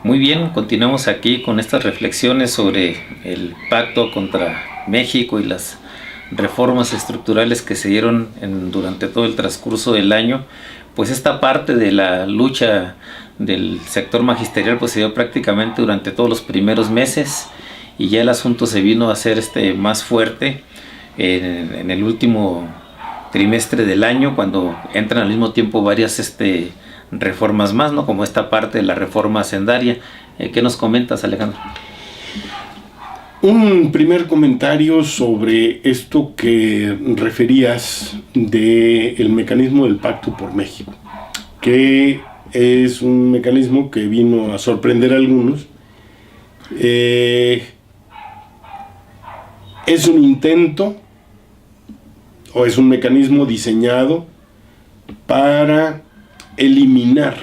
Muy bien, continuamos aquí con estas reflexiones sobre el pacto contra México y las reformas estructurales que se dieron durante todo el transcurso del año. Pues esta parte de la lucha del sector magisterial pues se dio prácticamente durante todos los primeros meses, y ya el asunto se vino a hacer más fuerte en el último trimestre del año, cuando entran al mismo tiempo varias reformas más, ¿no? Como esta parte de la reforma hacendaria. ¿Qué nos comentas, Alejandro? Un primer comentario sobre esto que referías del mecanismo del Pacto por México, que es un mecanismo que vino a sorprender a algunos. Es un intento o es un mecanismo diseñado para eliminar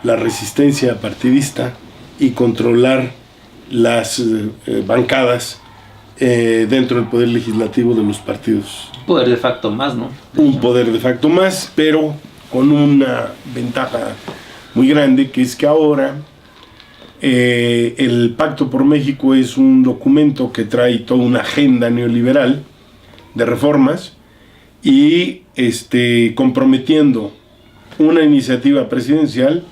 la resistencia partidista y controlar las bancadas dentro del poder legislativo de los partidos. Poder de facto más, ¿no? Un poder de facto más, pero con una ventaja muy grande, que es que ahora el Pacto por México es un documento que trae toda una agenda neoliberal de reformas y comprometiendo una iniciativa presidencial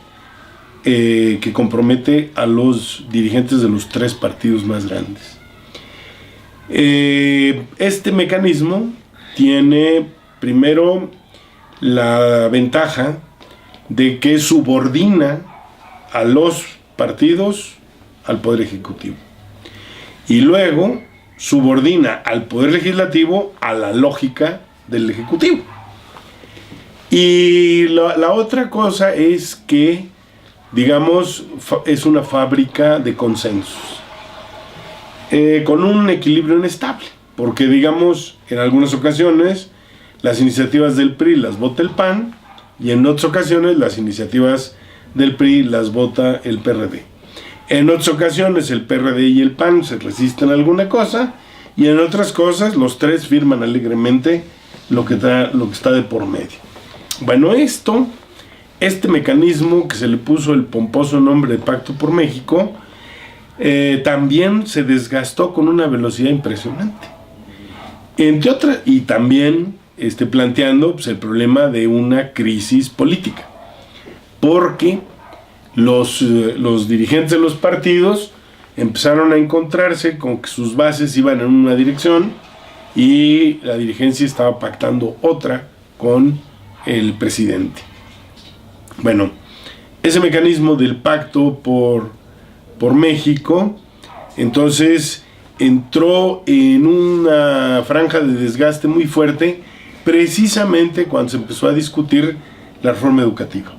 que compromete a los dirigentes de los tres partidos más grandes. Este mecanismo tiene primero la ventaja de que subordina a los partidos al Poder Ejecutivo, y luego subordina al Poder Legislativo a la lógica del Ejecutivo. Y la otra cosa es que, digamos, es una fábrica de consensos, con un equilibrio inestable, porque, digamos, en algunas ocasiones las iniciativas del PRI las vota el PAN, y en otras ocasiones las iniciativas del PRI las vota el PRD. En otras ocasiones el PRD y el PAN se resisten a alguna cosa, y en otras cosas los tres firman alegremente lo que está de por medio. Bueno, este mecanismo que se le puso el pomposo nombre de Pacto por México, también se desgastó con una velocidad impresionante. Entre otras, y también planteando el problema de una crisis política, porque los dirigentes de los partidos empezaron a encontrarse con que sus bases iban en una dirección y la dirigencia estaba pactando otra con el presidente. Bueno, ese mecanismo del Pacto por México entonces entró en una franja de desgaste muy fuerte, precisamente cuando se empezó a discutir la reforma educativa.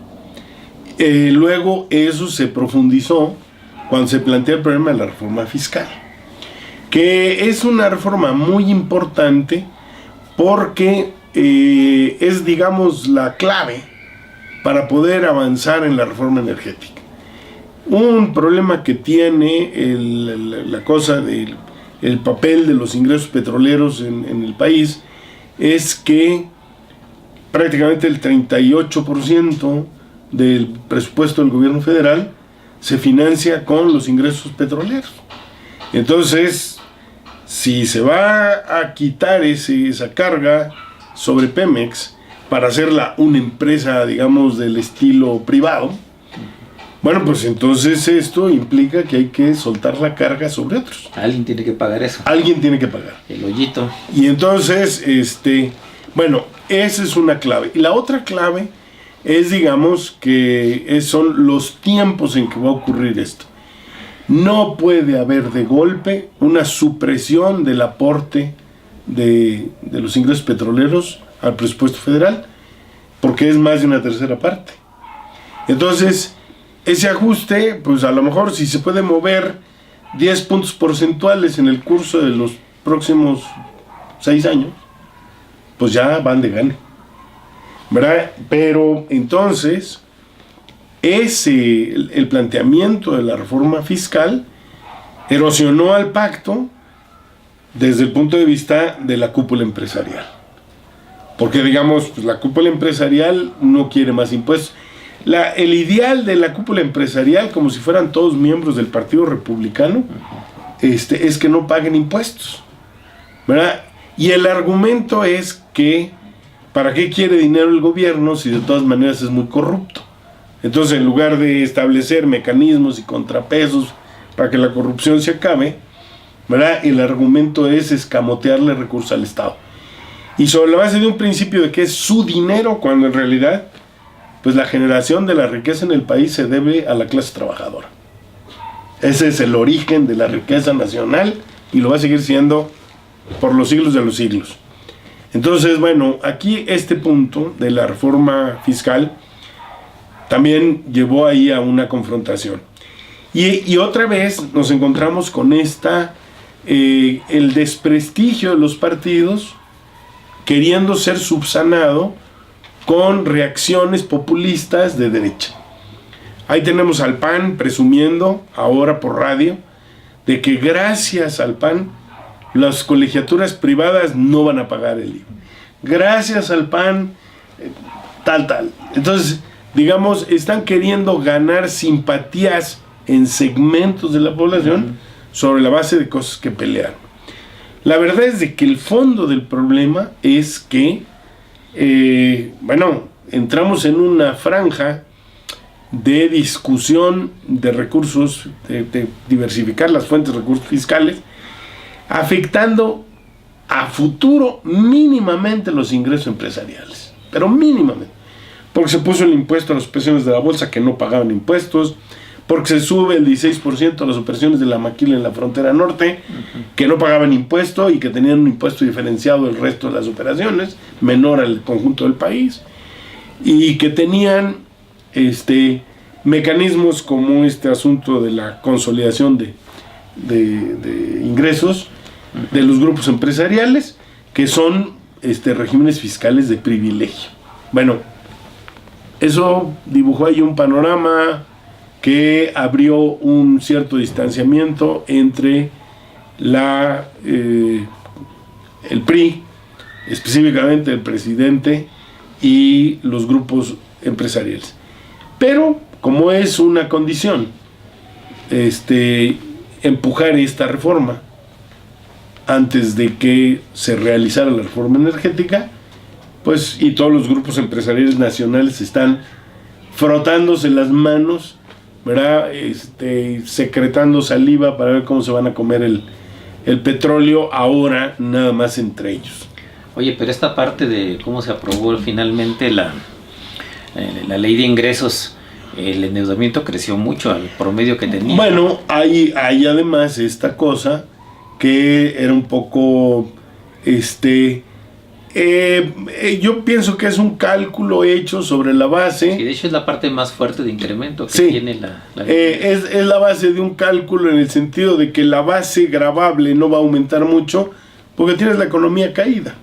Luego eso se profundizó cuando se plantea el problema de la reforma fiscal, que es una reforma muy importante porque es, digamos, la clave para poder avanzar en la reforma energética. Un problema que tiene la cosa del papel de los ingresos petroleros en el país es que prácticamente el 38% del presupuesto del gobierno federal se financia con los ingresos petroleros. Entonces, si se va a quitar esa carga sobre Pemex para hacerla una empresa, digamos, del estilo privado, bueno, pues entonces esto implica que hay que soltar la carga sobre otros. Alguien tiene que pagar eso. Alguien tiene que pagar. El hoyito. Y entonces, bueno, esa es una clave. Y la otra clave es, digamos, que son los tiempos en que va a ocurrir esto. No puede haber de golpe una supresión del aporte de los ingresos petroleros al presupuesto federal, porque es más de una tercera parte. Entonces, ese ajuste, pues a lo mejor si se puede mover 10 puntos porcentuales en el curso de los próximos 6 años, pues ya van de gane, ¿verdad? Pero entonces, el planteamiento de la reforma fiscal erosionó al pacto desde el punto de vista de la cúpula empresarial. Porque, digamos, pues la cúpula empresarial no quiere más impuestos. el ideal de la cúpula empresarial, como si fueran todos miembros del Partido Republicano, es que no paguen impuestos, ¿verdad? Y el argumento es que ¿para qué quiere dinero el gobierno si de todas maneras es muy corrupto? Entonces, en lugar de establecer mecanismos y contrapesos para que la corrupción se acabe, ¿verdad?, el argumento es escamotearle recursos al Estado. Y sobre la base de un principio de que es su dinero, cuando en realidad, pues la generación de la riqueza en el país se debe a la clase trabajadora. Ese es el origen de la riqueza nacional y lo va a seguir siendo por los siglos de los siglos. Entonces, bueno, aquí este punto de la reforma fiscal también llevó ahí a una confrontación. Y otra vez nos encontramos con el desprestigio de los partidos queriendo ser subsanado con reacciones populistas de derecha. Ahí tenemos al PAN presumiendo ahora por radio de que gracias al PAN las colegiaturas privadas no van a pagar el IVA. Gracias al PAN, tal. Entonces, digamos, están queriendo ganar simpatías en segmentos de la población sobre la base de cosas que pelearon. La verdad es de que el fondo del problema es que, entramos en una franja de discusión de recursos, de diversificar las fuentes de recursos fiscales, afectando a futuro mínimamente los ingresos empresariales, pero mínimamente, porque se puso el impuesto a las operaciones de la bolsa que no pagaban impuestos, porque se sube el 16% a las operaciones de la maquila en la frontera norte, que no pagaban impuesto y que tenían un impuesto diferenciado del resto de las operaciones, menor al conjunto del país, y que tenían mecanismos como este asunto de la consolidación de ingresos de los grupos empresariales, que son regímenes fiscales de privilegio. Bueno, eso dibujó ahí un panorama que abrió un cierto distanciamiento entre el PRI, específicamente el presidente, y los grupos empresariales. Pero, como es una condición empujar esta reforma antes de que se realizara la reforma energética, pues, y todos los grupos empresariales nacionales están frotándose las manos, ¿verdad?, secretando saliva para ver cómo se van a comer el petróleo ahora, nada más entre ellos. Oye, pero esta parte de cómo se aprobó finalmente la ley de ingresos, el endeudamiento creció mucho al promedio que tenía. Bueno, hay además esta cosa que era un poco, yo pienso que es un cálculo hecho sobre la base. Sí, de hecho es la parte más fuerte de incremento que tiene la es la base de un cálculo en el sentido de que la base gravable no va a aumentar mucho porque tienes la economía caída.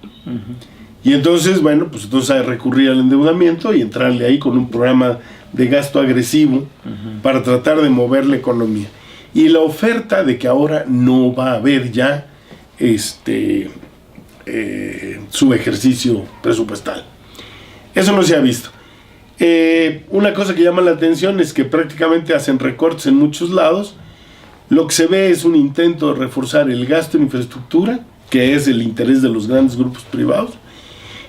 Y entonces, bueno, pues entonces hay que recurrir al endeudamiento y entrarle ahí con un programa de gasto agresivo para tratar de mover la economía. Y la oferta de que ahora no va a haber ya su ejercicio presupuestal. Eso no se ha visto. Una cosa que llama la atención es que prácticamente hacen recortes en muchos lados. Lo que se ve es un intento de reforzar el gasto en infraestructura, que es el interés de los grandes grupos privados,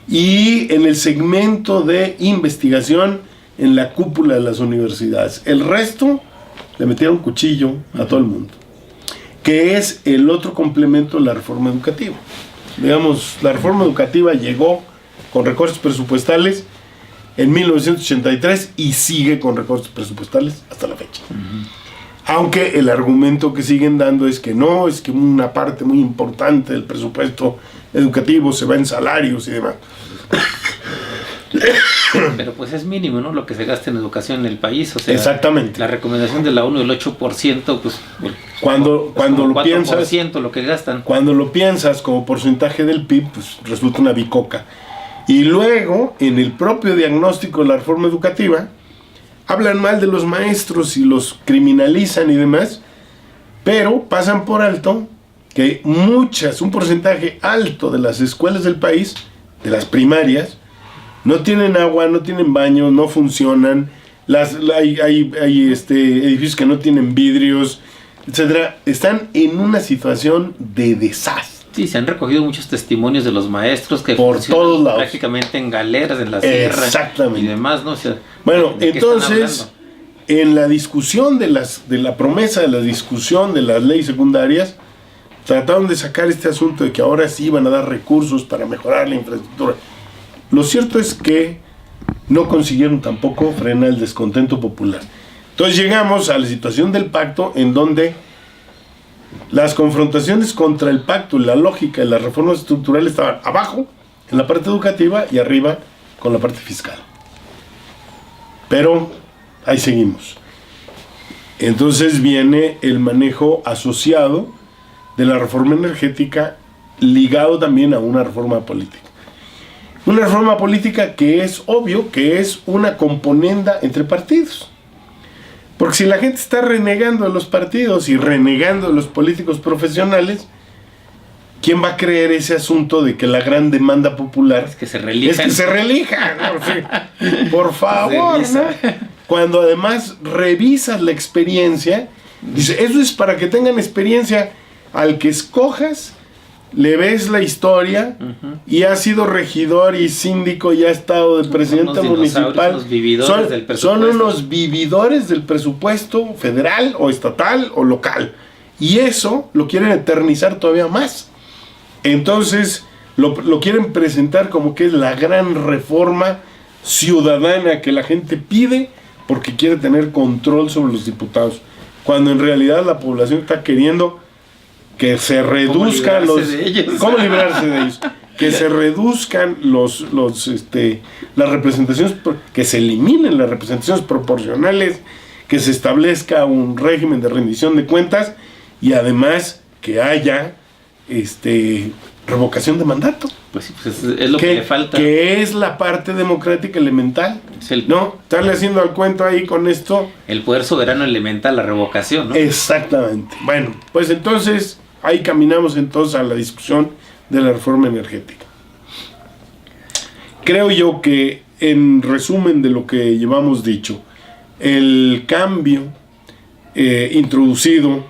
y en el segmento de investigación en la cúpula de las universidades. El resto le metieron cuchillo a todo el mundo, que es el otro complemento de la reforma educativa. Digamos, la reforma educativa llegó con recortes presupuestales en 1983 y sigue con recortes presupuestales hasta la fecha. Aunque el argumento que siguen dando es que no, es que una parte muy importante del presupuesto educativo se va en salarios y demás. Pero pues es mínimo, ¿no?, lo que se gasta en educación en el país. O sea, exactamente. La recomendación de la ONU del 8%, pues cuando lo piensas, lo que gastan. Cuando lo piensas como porcentaje del PIB, pues resulta una bicoca. Y luego, en el propio diagnóstico de la reforma educativa, hablan mal de los maestros y los criminalizan y demás, pero pasan por alto que un porcentaje alto de las escuelas del país, de las primarias, no tienen agua, no tienen baño, no funcionan, hay edificios que no tienen vidrios, etcétera. Están en una situación de desastre. Sí, se han recogido muchos testimonios de los maestros que por todos lados, prácticamente en galeras, en la sierra. Exactamente. Y demás, ¿no? O sea, bueno, entonces, en la discusión de la promesa de la discusión de las leyes secundarias, trataron de sacar este asunto de que ahora sí iban a dar recursos para mejorar la infraestructura. Lo cierto es que no consiguieron tampoco frenar el descontento popular. Entonces llegamos a la situación del pacto, en donde las confrontaciones contra el pacto, la lógica y las reformas estructurales estaban abajo, en la parte educativa, y arriba con la parte fiscal. Pero ahí seguimos. Entonces viene el manejo asociado de la reforma energética, ligado también a una reforma política. Una reforma política que es obvio que es una componenda entre partidos. Porque si la gente está renegando de los partidos y renegando de los políticos profesionales, ¿quién va a creer ese asunto de que la gran demanda popular es que se reelijan? Es que se reelijan, ¿no? Por favor, ¿no? Cuando además revisas la experiencia, dice, eso es para que tengan experiencia. Al que escojas, le ves la historia, y ha sido regidor y síndico y ha estado de presidente municipal. Son unos vividores del presupuesto federal o estatal o local. Y eso lo quieren eternizar todavía más. Entonces lo quieren presentar como que es la gran reforma ciudadana que la gente pide porque quiere tener control sobre los diputados. Cuando en realidad la población está queriendo que se reduzcan ¿Cómo librarse de ellos? Que se reduzcan las representaciones, que se eliminen las representaciones proporcionales, que se establezca un régimen de rendición de cuentas y además que haya revocación de mandato. Pues sí, pues es lo que le falta. Que es la parte democrática elemental. ¿No? Estarle haciendo al cuento ahí con esto. El poder soberano elemental, la revocación, ¿no? Exactamente. Bueno, pues entonces ahí caminamos entonces a la discusión de la reforma energética. Creo yo que, en resumen de lo que llevamos dicho, el cambio introducido,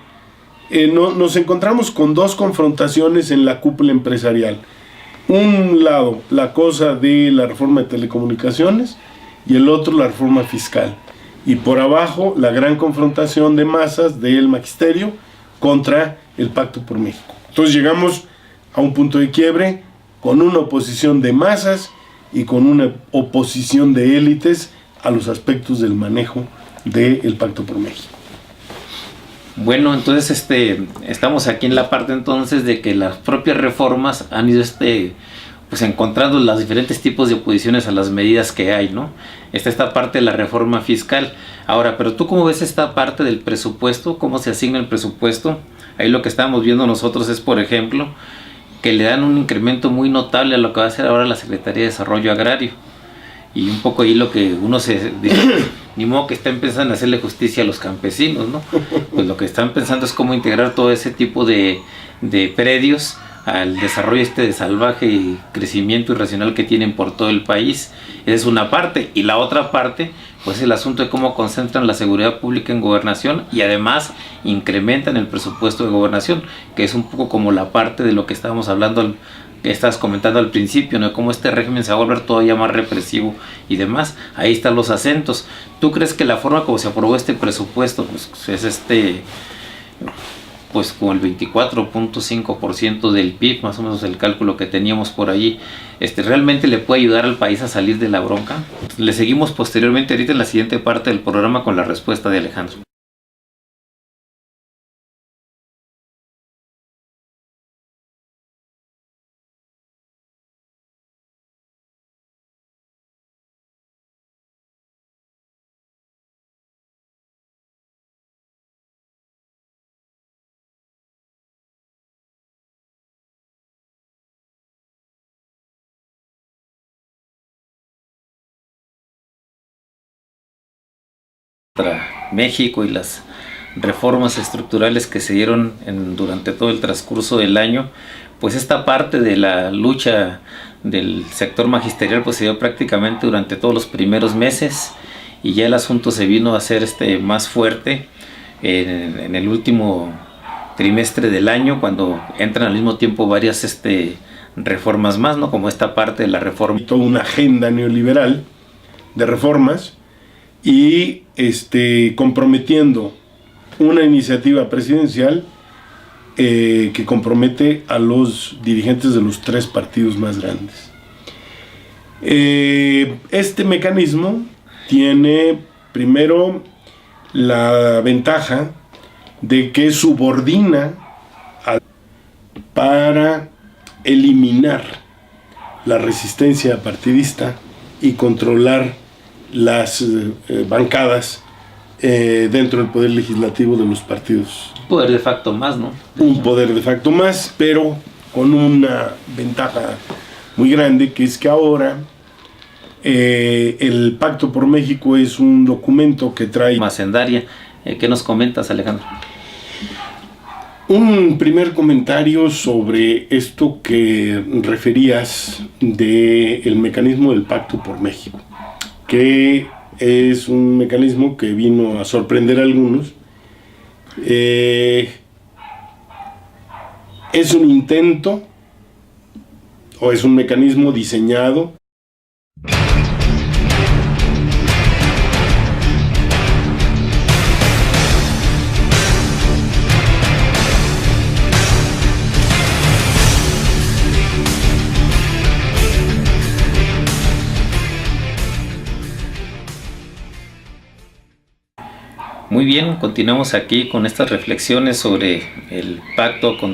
nos encontramos con dos confrontaciones en la cúpula empresarial. Un lado, la cosa de la reforma de telecomunicaciones, y el otro, la reforma fiscal. Y por abajo, la gran confrontación de masas del magisterio contra el Pacto por México. Entonces llegamos a un punto de quiebre con una oposición de masas y con una oposición de élites a los aspectos del manejo del Pacto por México. Bueno, entonces estamos aquí en la parte entonces de que las propias reformas han ido pues encontrando los diferentes tipos de oposiciones a las medidas que hay, ¿no? Esta parte de la reforma fiscal. Ahora, pero tú, ¿cómo ves esta parte del presupuesto? ¿Cómo se asigna el presupuesto? Ahí lo que estamos viendo nosotros es, por ejemplo, que le dan un incremento muy notable a lo que va a hacer ahora la Secretaría de Desarrollo Agrario. Y un poco ahí lo que uno se dice, ni modo que estén pensando en hacerle justicia a los campesinos, ¿no? Pues lo que están pensando es cómo integrar todo ese tipo de predios al desarrollo de salvaje y crecimiento irracional que tienen por todo el país. Esa es una parte. Y la otra parte, pues el asunto de cómo concentran la seguridad pública en gobernación y además incrementan el presupuesto de gobernación, que es un poco como la parte de lo que estábamos hablando, que estabas comentando al principio, ¿no? Cómo este régimen se va a volver todavía más represivo y demás. Ahí están los acentos. ¿Tú crees que la forma como se aprobó este presupuesto, pues es pues con el 24.5% del PIB, más o menos el cálculo que teníamos por allí, realmente le puede ayudar al país a salir de la bronca? Le seguimos posteriormente ahorita en la siguiente parte del programa con la respuesta de Alejandro. México y las reformas estructurales que se dieron durante todo el transcurso del año, pues esta parte de la lucha del sector magisterial pues se dio prácticamente durante todos los primeros meses, y ya el asunto se vino a hacer más fuerte en el último trimestre del año, cuando entran al mismo tiempo varias reformas más, ¿no? Como esta parte de la reforma. Toda una agenda neoliberal de reformas y comprometiendo una iniciativa presidencial que compromete a los dirigentes de los 3 partidos más grandes. Este mecanismo tiene primero la ventaja de que subordina para eliminar la resistencia partidista y controlar las bancadas dentro del poder legislativo de los partidos. Poder de facto más, ¿no? Un poder de facto más, pero con una ventaja muy grande, que es que ahora el Pacto por México es un documento que trae... Hacendaria. ¿Qué nos comentas, Alejandro? Un primer comentario sobre esto que referías del mecanismo del Pacto por México, que es un mecanismo que vino a sorprender a algunos. Es un intento o es un mecanismo diseñado Muy bien, continuamos aquí con estas reflexiones sobre el pacto con